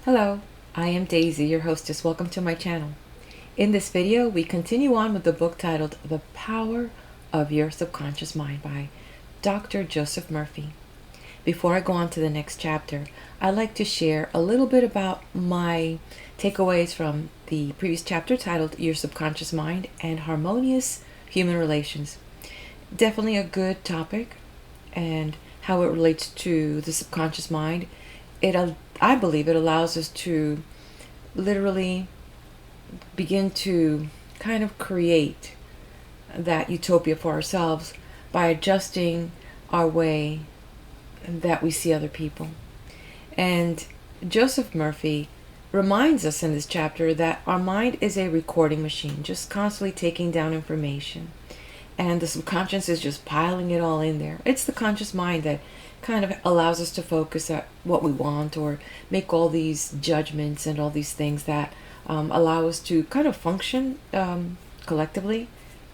Hello, I am Daisy, your hostess. Welcome to my channel. In this video, we continue on with the book titled The Power of Your Subconscious Mind by Dr. Joseph Murphy. Before I go on to the next chapter, I'd like to share a little bit about my takeaways from the previous chapter titled Your Subconscious Mind and Harmonious Human Relations. Definitely a good topic, and how it relates to the subconscious mind. I believe it allows us to literally begin to kind of create that utopia for ourselves by adjusting our way that we see other people. And Joseph Murphy reminds us in this chapter that our mind is a recording machine, just constantly taking down information. And the subconscious is just piling it all in there. It's the conscious mind that kind of allows us to focus at what we want or make all these judgments and all these things that allow us to kind of function collectively.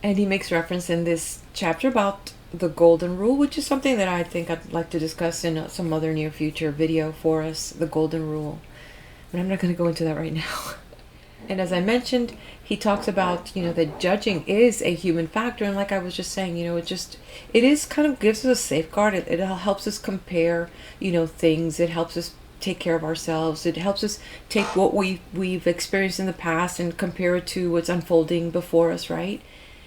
And he makes reference in this chapter about the golden rule, which is something that I think I'd like to discuss in some other near future video for us, the golden rule. But I'm not going to go into that right now. And as I mentioned, he talks about, that judging is a human factor. And like I was just saying, it is kind of gives us a safeguard. It helps us compare, things. It helps us take care of ourselves. It helps us take what we've experienced in the past and compare it to what's unfolding before us, right?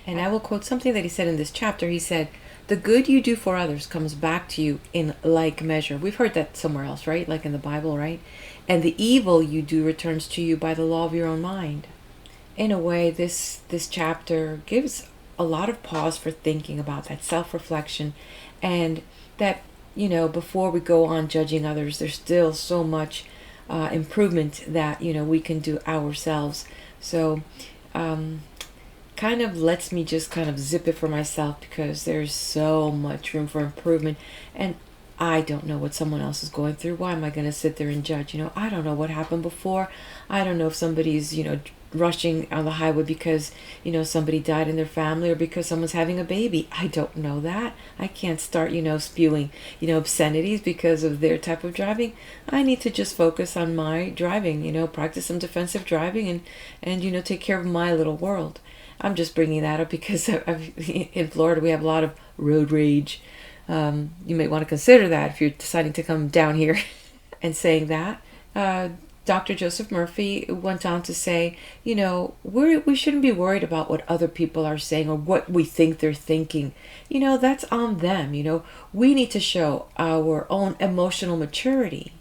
And I will quote something that he said in this chapter. He said, "The good you do for others comes back to you in like measure." We've heard that somewhere else, right? Like in the Bible, right? "And the evil you do returns to you by the law of your own mind." In a way, this chapter gives a lot of pause for thinking about that self-reflection, and that, before we go on judging others, there's still so much improvement that, we can do ourselves. So, kind of lets me just kind of zip it for myself, because there's so much room for improvement. And I don't know what someone else is going through. Why am I going to sit there and judge? I don't know what happened before. I don't know if somebody's, rushing on the highway because, somebody died in their family, or because someone's having a baby. I don't know that. I can't start, spewing, obscenities because of their type of driving. I need to just focus on my driving, practice some defensive driving and take care of my little world. I'm just bringing that up because in Florida we have a lot of road rage. You may want to consider that if you're deciding to come down here. And saying that, Dr. Joseph Murphy went on to say, we shouldn't be worried about what other people are saying or what we think they're thinking. That's on them. We need to show our own emotional maturity.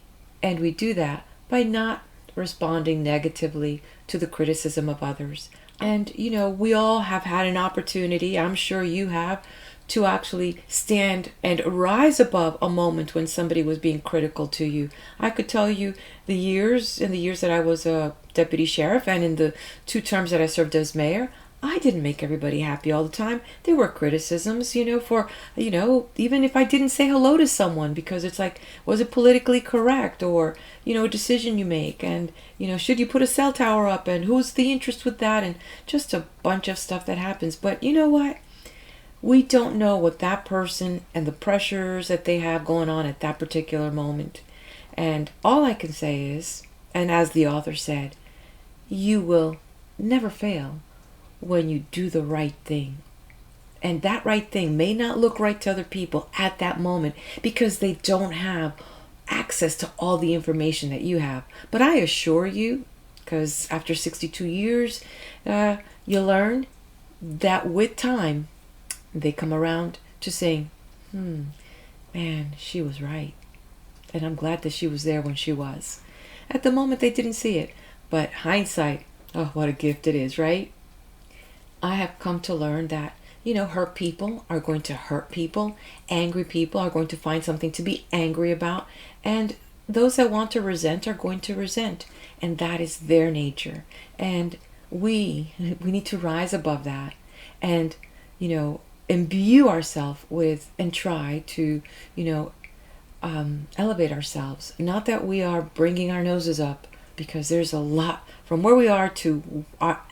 And we do that by not responding negatively to the criticism of others. And, we all have had an opportunity, I'm sure you have, to actually stand and rise above a moment when somebody was being critical to you. I could tell you in the years that I was a deputy sheriff, and in the 2 terms that I served as mayor, I didn't make everybody happy all the time. There were criticisms, for, even if I didn't say hello to someone, because it's like, was it politically correct? Or, a decision you make, and, should you put a cell tower up, and who's the interest with that? And just a bunch of stuff that happens. But you know what? We don't know what that person and the pressures that they have going on at that particular moment. And all I can say is, and as the author said, you will never fail when you do the right thing. And that right thing may not look right to other people at that moment because they don't have access to all the information that you have. But I assure you, because after 62 years, you learn that with time, they come around to saying, man, she was right. And I'm glad that she was there when she was. At the moment, they didn't see it. But hindsight, oh, what a gift it is, right? I have come to learn that, hurt people are going to hurt people. Angry people are going to find something to be angry about. And those that want to resent are going to resent. And that is their nature. And we need to rise above that and, imbue ourselves with and try to, elevate ourselves. Not that we are bringing our noses up, because there's a lot from where we are to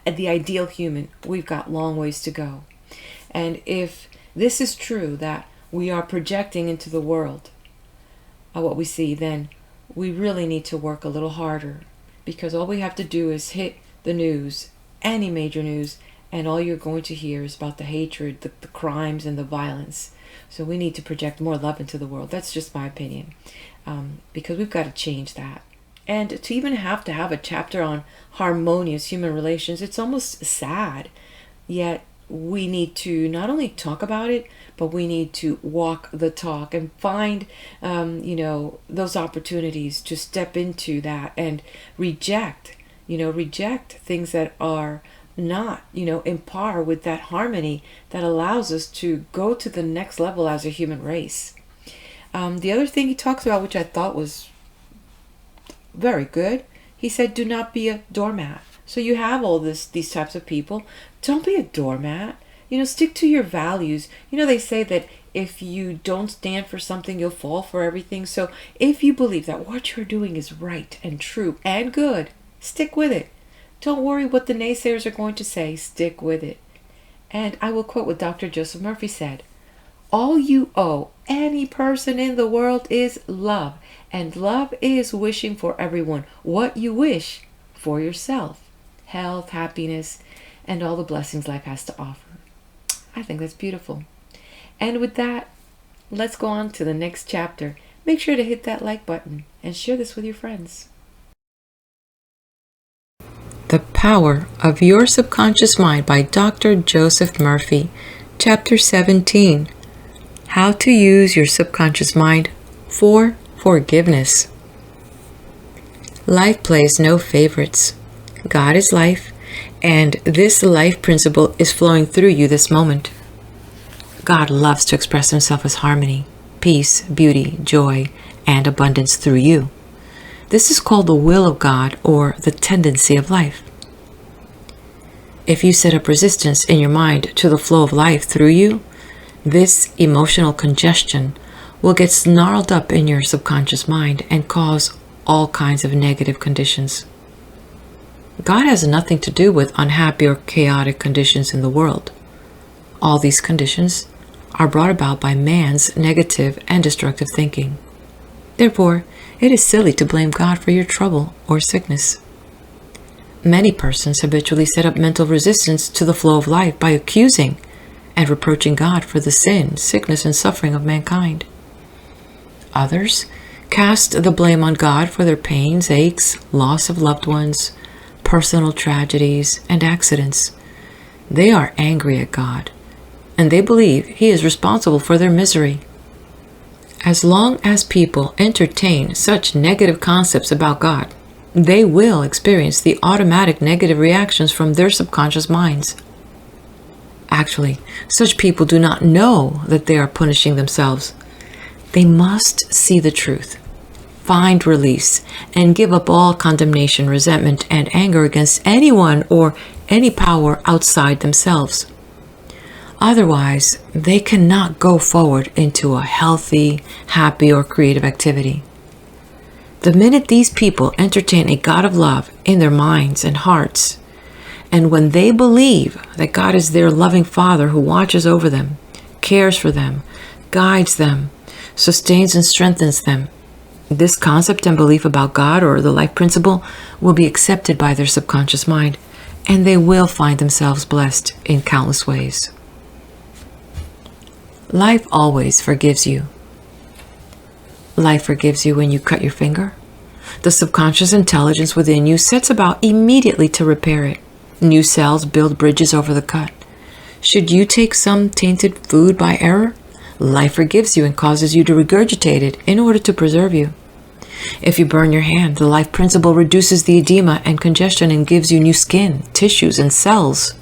the ideal human. We've got long ways to go. And if this is true, that we are projecting into the world what we see, then we really need to work a little harder, because all we have to do is hit the news, any major news, and all you're going to hear is about the hatred, the crimes, and the violence. So we need to project more love into the world. That's just my opinion, because we've got to change that. And to even have to have a chapter on harmonious human relations, it's almost sad. Yet we need to not only talk about it, but we need to walk the talk and find, those opportunities to step into that and reject things that are not, in par with that harmony that allows us to go to the next level as a human race. The other thing he talks about, which I thought was very good, he said, do not be a doormat. So you have all these types of people. Don't be a doormat. Stick to your values. They say that if you don't stand for something, you'll fall for everything. So if you believe that what you're doing is right and true and good, stick with it. Don't worry what the naysayers are going to say. Stick with it. And I will quote what Dr. Joseph Murphy said. All you owe any person in the world is love. And love is wishing for everyone what you wish for yourself. Health, happiness, and all the blessings life has to offer. I think that's beautiful. And with that, let's go on to the next chapter. Make sure to hit that like button and share this with your friends. The Power of Your Subconscious Mind by Dr. Joseph Murphy. Chapter 17. How to use your subconscious mind for forgiveness. Life plays no favorites. God is life, and this life principle is flowing through you this moment. God loves to express himself as harmony, peace, beauty, joy, and abundance through you. This is called the will of God, or the tendency of life. If you set up resistance in your mind to the flow of life through you, this emotional congestion will get snarled up in your subconscious mind and cause all kinds of negative conditions. God has nothing to do with unhappy or chaotic conditions in the world. All these conditions are brought about by man's negative and destructive thinking. Therefore, it is silly to blame God for your trouble or sickness. Many persons habitually set up mental resistance to the flow of life by accusing and reproaching God for the sin, sickness, and suffering of mankind. Others cast the blame on God for their pains, aches, loss of loved ones, personal tragedies, and accidents. They are angry at God, and they believe He is responsible for their misery. As long as people entertain such negative concepts about God, they will experience the automatic negative reactions from their subconscious minds. Actually, such people do not know that they are punishing themselves. They must see the truth, find release, and give up all condemnation, resentment, and anger against anyone or any power outside themselves. Otherwise, they cannot go forward into a healthy, happy, or creative activity. The minute these people entertain a God of love in their minds and hearts, and when they believe that God is their loving Father who watches over them, cares for them, guides them, sustains and strengthens them, this concept and belief about God or the life principle will be accepted by their subconscious mind, and they will find themselves blessed in countless ways. Life always forgives you. Life forgives you when you cut your finger. The subconscious intelligence within you sets about immediately to repair it. New cells build bridges over the cut. Should you take some tainted food by error, life forgives you and causes you to regurgitate it in order to preserve you. If you burn your hand, the life principle reduces the edema and congestion and gives you new skin, tissues, and cells.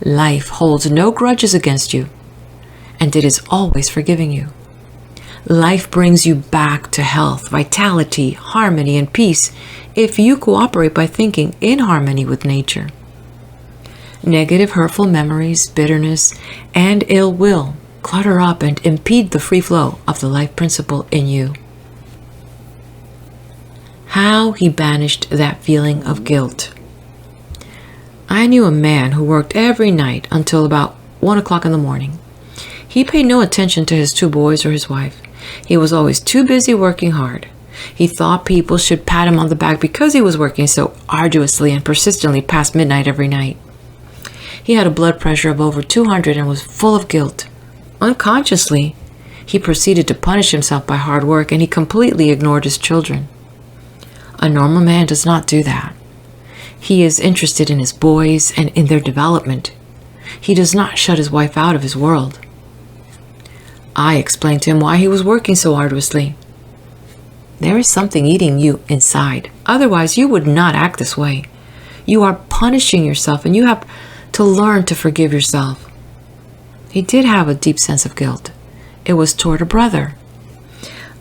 Life holds no grudges against you, and it is always forgiving you. Life brings you back to health, vitality, harmony, and peace if you cooperate by thinking in harmony with nature. Negative, hurtful memories, bitterness, and ill will clutter up and impede the free flow of the life principle in you. How he banished that feeling of guilt. I knew a man who worked every night until about 1 o'clock in the morning. He paid no attention to his 2 boys or his wife. He was always too busy working hard. He thought people should pat him on the back because he was working so arduously and persistently past midnight every night. He had a blood pressure of over 200 and was full of guilt. Unconsciously, he proceeded to punish himself by hard work, and he completely ignored his children. A normal man does not do that. He is interested in his boys and in their development. He does not shut his wife out of his world. I explained to him why he was working so arduously. There is something eating you inside. Otherwise, you would not act this way. You are punishing yourself, and you have to learn to forgive yourself. He did have a deep sense of guilt. It was toward a brother.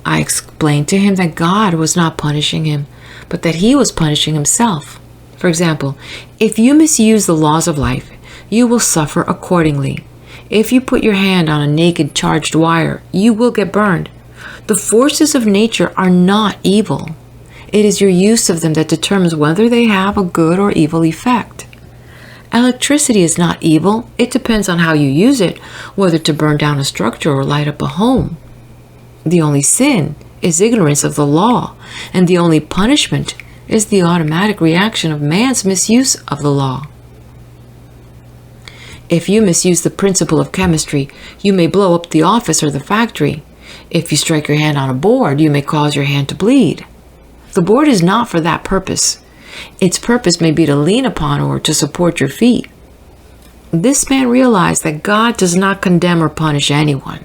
I explained to him that God was not punishing him, but that he was punishing himself. For example, if you misuse the laws of life, you will suffer accordingly. If you put your hand on a naked charged wire, you will get burned. The forces of nature are not evil. It is your use of them that determines whether they have a good or evil effect. Electricity is not evil. It depends on how you use it, whether to burn down a structure or light up a home. The only sin is ignorance of the law, and the only punishment is the automatic reaction of man's misuse of the law. If you misuse the principle of chemistry, you may blow up the office or the factory. If you strike your hand on a board, you may cause your hand to bleed. The board is not for that purpose. Its purpose may be to lean upon or to support your feet. This man realized that God does not condemn or punish anyone,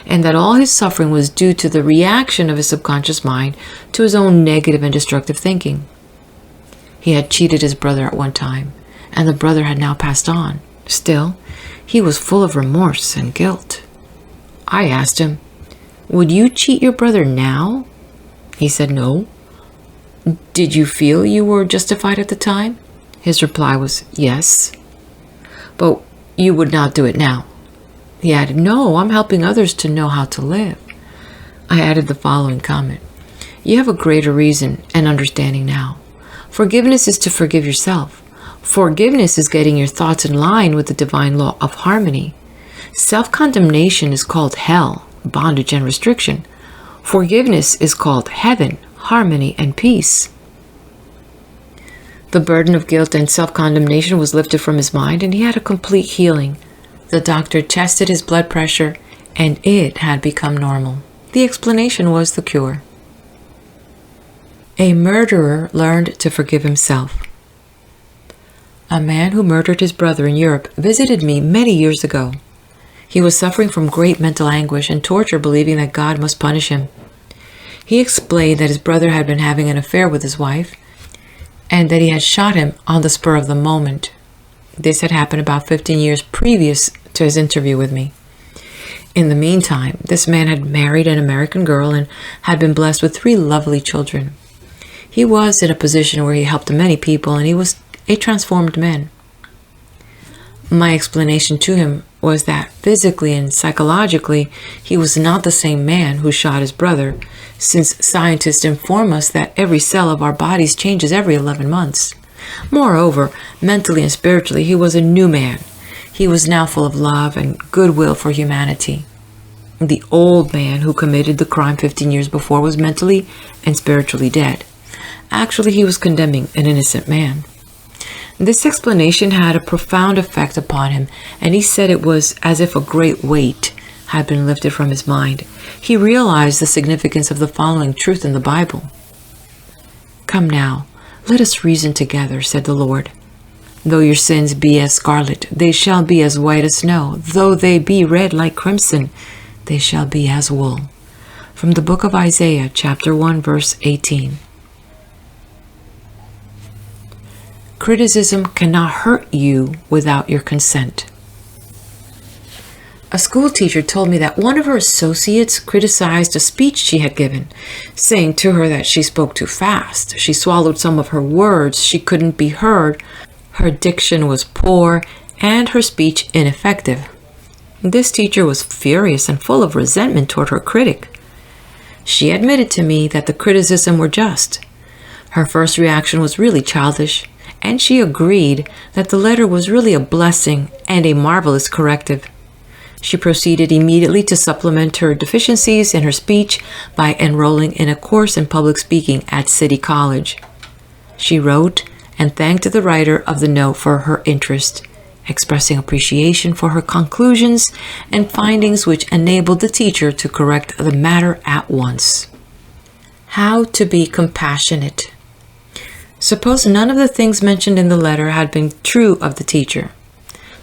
and that all his suffering was due to the reaction of his subconscious mind to his own negative and destructive thinking. He had cheated his brother at one time, and the brother had now passed on. Still, he was full of remorse and guilt. I asked him, "Would you cheat your brother now?" He said no. "Did you feel you were justified at the time?" His reply was yes. "But you would not do it now?" He added, "No, I'm helping others to know how to live." I added the following comment: "You have a greater reason and understanding now. Forgiveness is to forgive yourself. Forgiveness is getting your thoughts in line with the divine law of harmony. Self-condemnation is called hell, bondage and restriction. Forgiveness is called heaven, harmony and peace." The burden of guilt and self-condemnation was lifted from his mind, and he had a complete healing. The doctor tested his blood pressure, and it had become normal. The explanation was the cure. A murderer learned to forgive himself. A man who murdered his brother in Europe visited me many years ago. He was suffering from great mental anguish and torture, believing that God must punish him. He explained that his brother had been having an affair with his wife, and that he had shot him on the spur of the moment. This had happened about 15 years previous to his interview with me. In the meantime, this man had married an American girl and had been blessed with 3 lovely children. He was in a position where he helped many people, and he was a transformed man. My explanation to him was that physically and psychologically, he was not the same man who shot his brother, since scientists inform us that every cell of our bodies changes every 11 months. Moreover, mentally and spiritually, he was a new man. He was now full of love and goodwill for humanity. The old man who committed the crime 15 years before was mentally and spiritually dead. Actually, he was condemning an innocent man. This explanation had a profound effect upon him, and he said it was as if a great weight had been lifted from his mind. He realized the significance of the following truth in the Bible. "Come now, let us reason together," said the Lord. "Though your sins be as scarlet, they shall be as white as snow. Though they be red like crimson, they shall be as wool." From the book of Isaiah, chapter 1, verse 18. Criticism cannot hurt you without your consent. A school teacher told me that one of her associates criticized a speech she had given, saying to her that she spoke too fast. She swallowed some of her words, she couldn't be heard, her diction was poor, and her speech ineffective. This teacher was furious and full of resentment toward her critic. She admitted to me that the criticism were just. Her first reaction was really childish, and she agreed that the letter was really a blessing and a marvelous corrective. She proceeded immediately to supplement her deficiencies in her speech by enrolling in a course in public speaking at City College. She wrote and thanked the writer of the note for her interest, expressing appreciation for her conclusions and findings, which enabled the teacher to correct the matter at once. How to be compassionate. Suppose none of the things mentioned in the letter had been true of the teacher.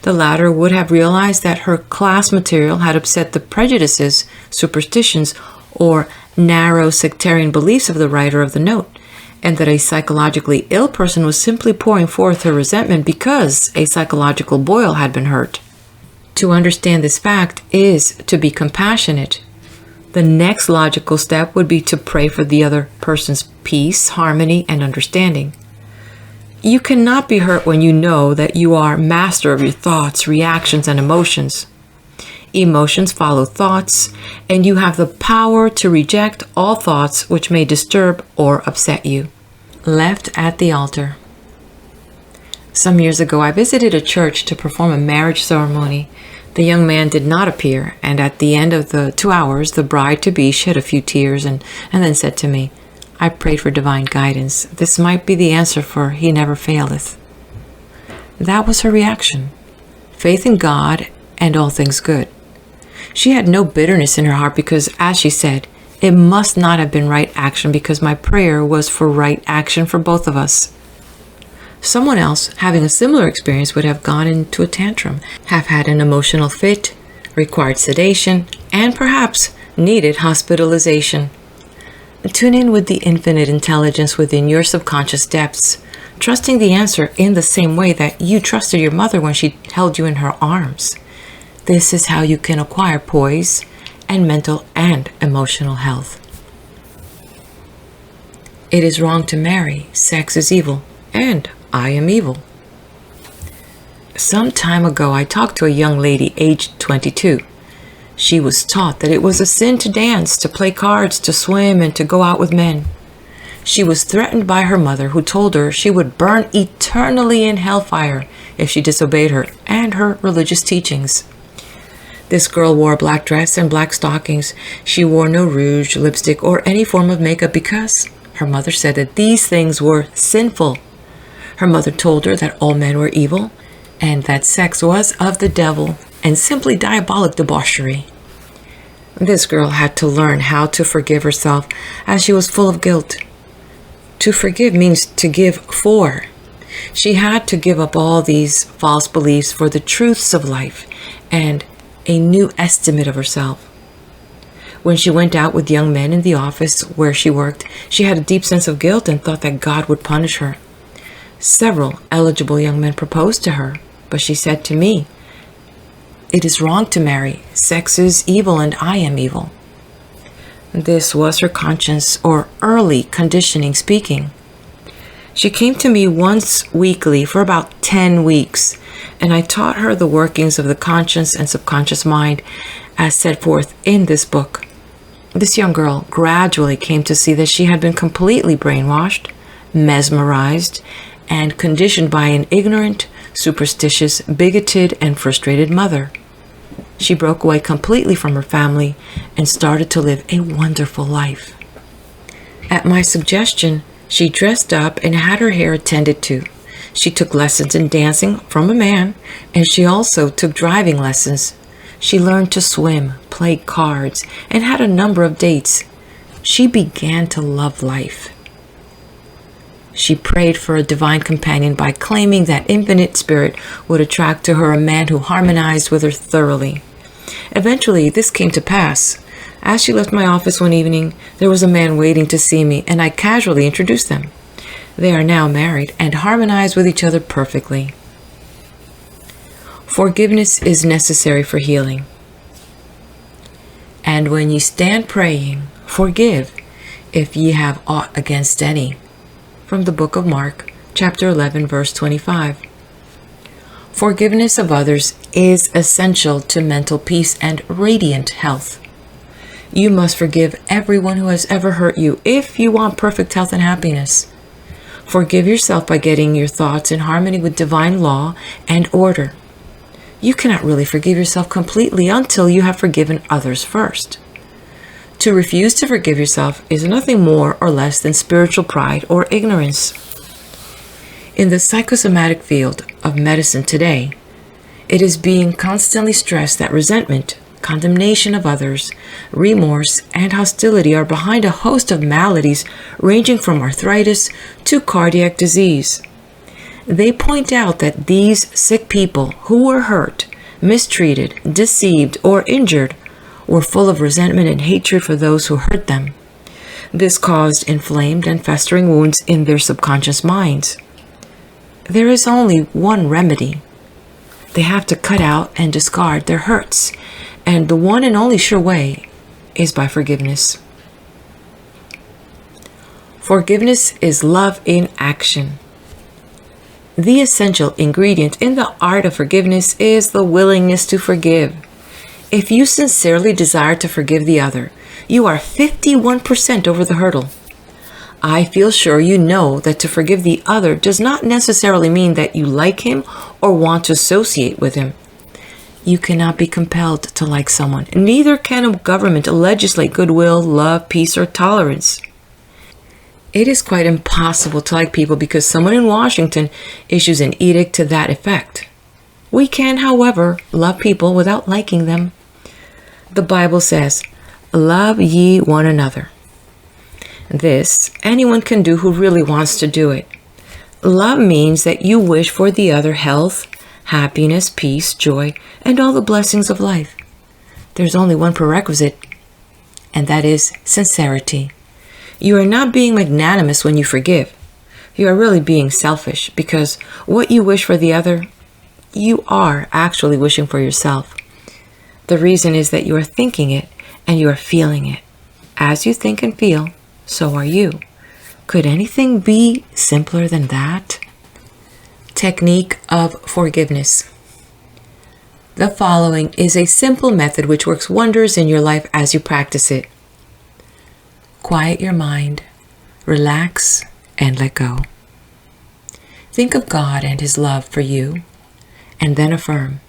The latter would have realized that her class material had upset the prejudices, superstitions, or narrow sectarian beliefs of the writer of the note, and that a psychologically ill person was simply pouring forth her resentment because a psychological boil had been hurt. To understand this fact is to be compassionate. The next logical step would be to pray for the other person's peace, harmony, and understanding. You cannot be hurt when you know that you are master of your thoughts, reactions, and emotions. Emotions follow thoughts, and you have the power to reject all thoughts which may disturb or upset you. Left at the altar. Some years ago, I visited a church to perform a marriage ceremony. The young man did not appear, and at the end of the 2 hours, the bride-to-be shed a few tears and then said to me, "I prayed for divine guidance. This might be the answer, for he never faileth." That was her reaction. Faith in God and all things good. She had no bitterness in her heart because, as she said, it must not have been right action because my prayer was for right action for both of us. Someone else, having a similar experience, would have gone into a tantrum, have had an emotional fit, required sedation, and perhaps needed hospitalization. Tune in with the infinite intelligence within your subconscious depths, trusting the answer in the same way that you trusted your mother when she held you in her arms. This is how you can acquire poise and mental and emotional health. It is wrong to marry. Sex is evil, and I am evil. Some time ago, I talked to a young lady aged 22. She was taught that it was a sin to dance, to play cards, to swim, and to go out with men. She was threatened by her mother, who told her she would burn eternally in hellfire if she disobeyed her and her religious teachings. This girl wore a black dress and black stockings. She wore no rouge, lipstick, or any form of makeup because her mother said that these things were sinful. Her mother told her that all men were evil and that sex was of the devil and simply diabolic debauchery. This girl had to learn how to forgive herself as she was full of guilt. To forgive means to give for. She had to give up all these false beliefs for the truths of life and a new estimate of herself. When she went out with young men in the office where she worked, she had a deep sense of guilt and thought that God would punish her. Several eligible young men proposed to her, but she said to me, "It is wrong to marry. Sex is evil and I am evil." This was her conscience or early conditioning speaking. She came to me once weekly for about 10 weeks, and I taught her the workings of the conscious and subconscious mind as set forth in this book. This young girl gradually came to see that she had been completely brainwashed, mesmerized, and conditioned by an ignorant, superstitious, bigoted, and frustrated mother. She broke away completely from her family and started to live a wonderful life. At my suggestion, she dressed up and had her hair attended to. She took lessons in dancing from a man, and she also took driving lessons. She learned to swim, played cards, and had a number of dates. She began to love life. She prayed for a divine companion by claiming that infinite spirit would attract to her a man who harmonized with her thoroughly. Eventually, this came to pass. As she left my office one evening, there was a man waiting to see me, and I casually introduced them. They are now married and harmonize with each other perfectly. Forgiveness is necessary for healing. And when ye stand praying, forgive if ye have aught against any. From the book of Mark, chapter 11, verse 25. Forgiveness of others is essential to mental peace and radiant health. You must forgive everyone who has ever hurt you if you want perfect health and happiness. Forgive yourself by getting your thoughts in harmony with divine law and order. you cannot really forgive yourself completely until you have forgiven others first. To refuse to forgive yourself is nothing more or less than spiritual pride or ignorance. In the psychosomatic field of medicine today, it is being constantly stressed that resentment, condemnation of others, remorse, and hostility are behind a host of maladies ranging from arthritis to cardiac disease. They point out that these sick people who were hurt, mistreated, deceived, or injured were full of resentment and hatred for those who hurt them. This caused inflamed and festering wounds in their subconscious minds. There is only one remedy. They have to cut out and discard their hurts, and the one and only sure way is by forgiveness. Forgiveness is love in action. The essential ingredient in the art of forgiveness is the willingness to forgive. If you sincerely desire to forgive the other, you are 51% over the hurdle. I feel sure you know that to forgive the other does not necessarily mean that you like him or want to associate with him. You cannot be compelled to like someone. Neither can a government legislate goodwill, love, peace, or tolerance. It is quite impossible to like people because someone in Washington issues an edict to that effect. We can, however, love people without liking them. The Bible says, "Love ye one another." This anyone can do who really wants to do it. Love means that you wish for the other health, happiness, peace, joy, and all the blessings of life. There's only one prerequisite, and that is sincerity. You are not being magnanimous when you forgive. You are really being selfish because what you wish for the other, you are actually wishing for yourself. The reason is that you are thinking it and you are feeling it. As you think and feel, so are you. Could anything be simpler than that? Technique of forgiveness. The following is a simple method which works wonders in your life as you practice it. Quiet your mind, relax, and let go. Think of God and His love for you, and then affirm,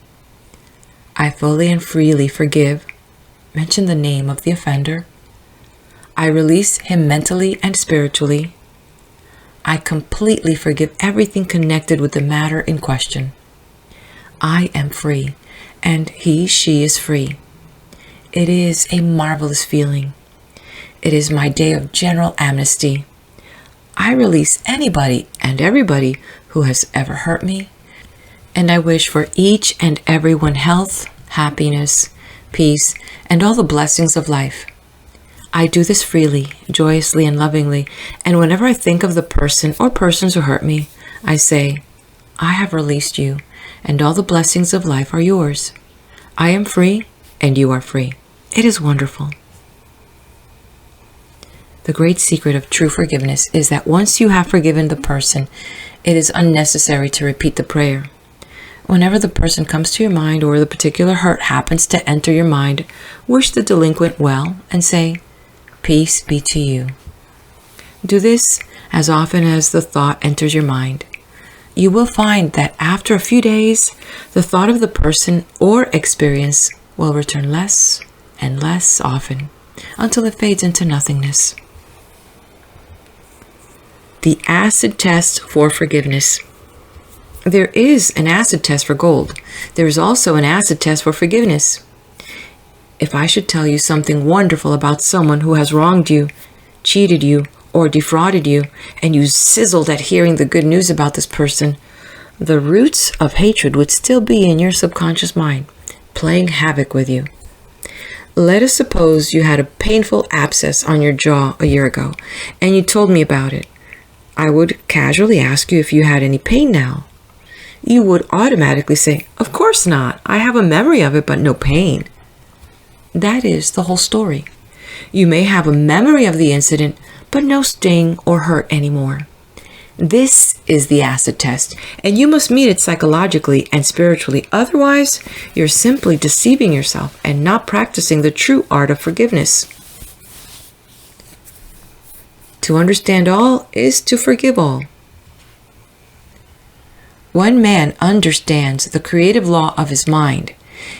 "I fully and freely forgive." Mention the name of the offender. "I release him mentally and spiritually. I completely forgive everything connected with the matter in question. I am free, and he, she is free." It is a marvelous feeling. It is my day of general amnesty. I release anybody and everybody who has ever hurt me, and I wish for each and everyone health, happiness, peace, and all the blessings of life. I do this freely, joyously, and lovingly, and whenever I think of the person or persons who hurt me, I say, "I have released you, and all the blessings of life are yours. I am free, and you are free." It is wonderful. The great secret of true forgiveness is that once you have forgiven the person, it is unnecessary to repeat the prayer. Whenever the person comes to your mind or the particular hurt happens to enter your mind, wish the delinquent well and say, "Peace be to you." Do this as often as the thought enters your mind. You will find that after a few days, the thought of the person or experience will return less and less often until it fades into nothingness. The acid test for forgiveness. There is an acid test for gold. There is also an acid test for forgiveness. If I should tell you something wonderful about someone who has wronged you, cheated you, or defrauded you, and you sizzled at hearing the good news about this person, the roots of hatred would still be in your subconscious mind, playing havoc with you. Let us suppose you had a painful abscess on your jaw a year ago, and you told me about it. I would casually ask you if you had any pain now. You would automatically say, "Of course not. I have a memory of it, but no pain." That is the whole story. You may have a memory of the incident, but no sting or hurt anymore. This is the acid test, and you must meet it psychologically and spiritually. Otherwise, you're simply deceiving yourself and not practicing the true art of forgiveness. To understand all is to forgive all. When man understands the creative law of his mind,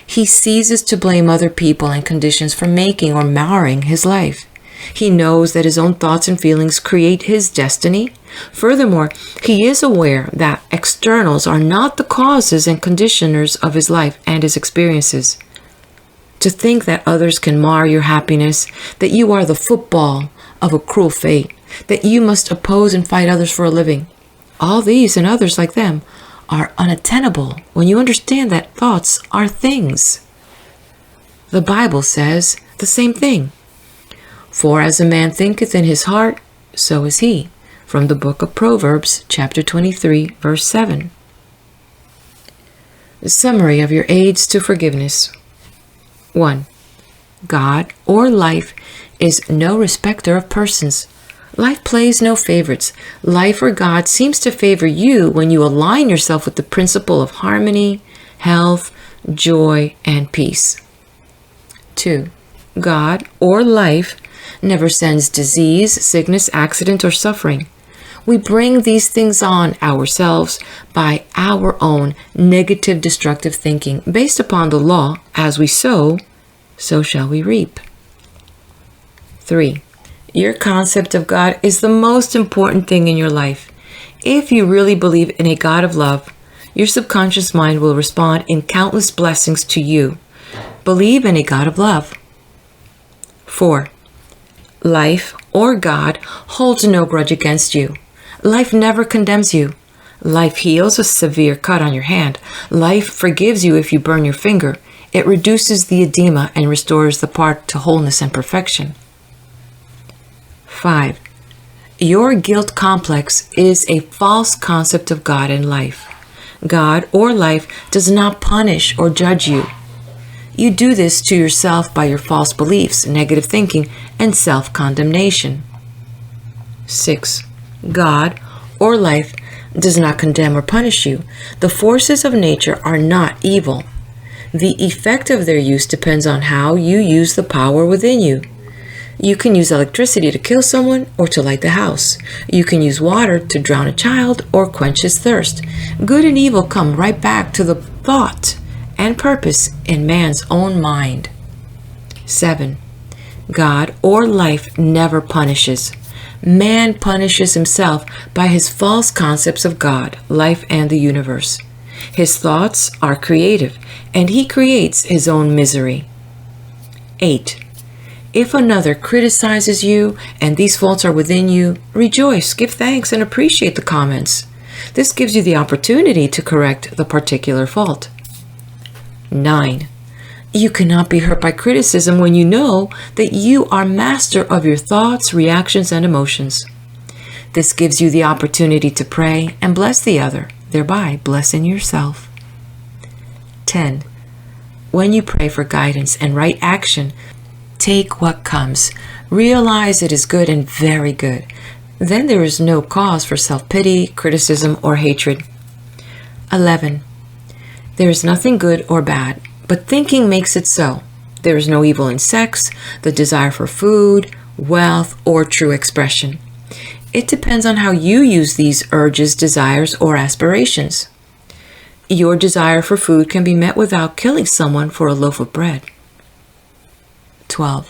he ceases to blame other people and conditions for making or marring his life. He knows that his own thoughts and feelings create his destiny. Furthermore, he is aware that externals are not the causes and conditioners of his life and his experiences. To think that others can mar your happiness, that you are the football of a cruel fate, that you must oppose and fight others for a living, all these and others like them are unattainable when you understand that thoughts are things. The Bible says the same thing. For as a man thinketh in his heart, so is he. From the book of Proverbs, chapter 23, verse 7. The summary of your aids to forgiveness. 1. God or life is no respecter of persons. Life plays no favorites. Life or God seems to favor you when you align yourself with the principle of harmony, health, joy, and peace. 2. God or life never sends disease, sickness, accident, or suffering. We bring these things on ourselves by our own negative, destructive thinking based upon the law, as we sow, so shall we reap. 3. Your concept of God is the most important thing in your life. If you really believe in a God of love, your subconscious mind will respond in countless blessings to you. Believe in a God of love. 4. Life or God holds no grudge against you. Life never condemns you. Life heals a severe cut on your hand. Life forgives you if you burn your finger. It reduces the edema and restores the part to wholeness and perfection. 5. Your guilt complex is a false concept of God and life. God or life does not punish or judge you. You do this to yourself by your false beliefs, negative thinking, and self-condemnation. 6. God or life does not condemn or punish you. The forces of nature are not evil. The effect of their use depends on how you use the power within you. You can use electricity to kill someone or to light the house. You can use water to drown a child or quench his thirst. Good and evil come right back to the thought and purpose in man's own mind. 7. God or life never punishes. Man punishes himself by his false concepts of God, life, and the universe. His thoughts are creative, and he creates his own misery. 8. If another criticizes you and these faults are within you, rejoice, give thanks, and appreciate the comments. This gives you the opportunity to correct the particular fault. 9. You cannot be hurt by criticism when you know that you are master of your thoughts, reactions, and emotions. This gives you the opportunity to pray and bless the other, thereby blessing yourself. 10. When you pray for guidance and right action, take what comes. Realize it is good and very good. Then there is no cause for self-pity, criticism, or hatred. 11. There is nothing good or bad, but thinking makes it so. There is no evil in sex, the desire for food, wealth, or true expression. It depends on how you use these urges, desires, or aspirations. Your desire for food can be met without killing someone for a loaf of bread. 12.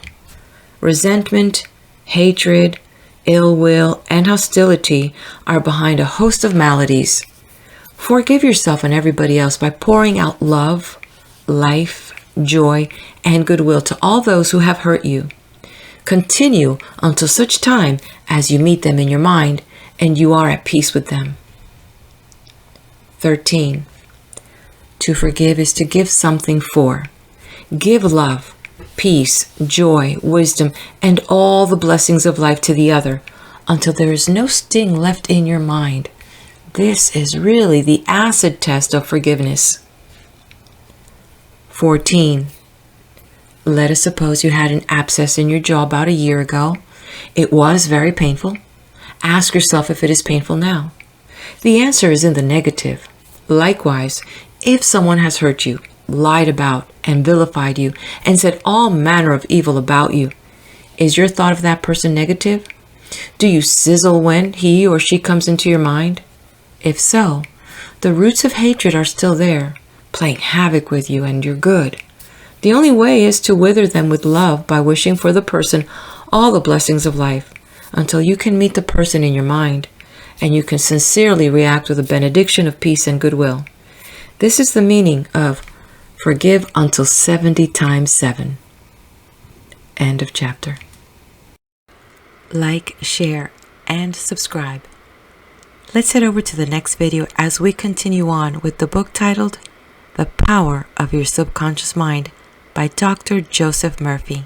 Resentment, hatred, ill will, and hostility are behind a host of maladies. Forgive yourself and everybody else by pouring out love, life, joy, and goodwill to all those who have hurt you. Continue until such time as you meet them in your mind and you are at peace with them. 13. To forgive is to give something for. Give love, peace, joy, wisdom, and all the blessings of life to the other until there is no sting left in your mind. This is really the acid test of forgiveness. 14. Let us suppose you had an abscess in your jaw about a year ago. It was very painful. Ask yourself if it is painful now. The answer is in the negative. Likewise, if someone has hurt you, lied about, and vilified you, and said all manner of evil about you, is your thought of that person negative? Do you sizzle when he or she comes into your mind? If so, The roots of hatred are still there, playing havoc with you and your good. The only way is to wither them with love by wishing for the person all the blessings of life until you can meet the person in your mind and you can sincerely react with a benediction of peace and goodwill. This is the meaning of forgive until 70 times 7. End of chapter. Like, share, and subscribe. Let's head over to the next video as we continue on with the book titled The Power of Your Subconscious Mind by Dr. Joseph Murphy.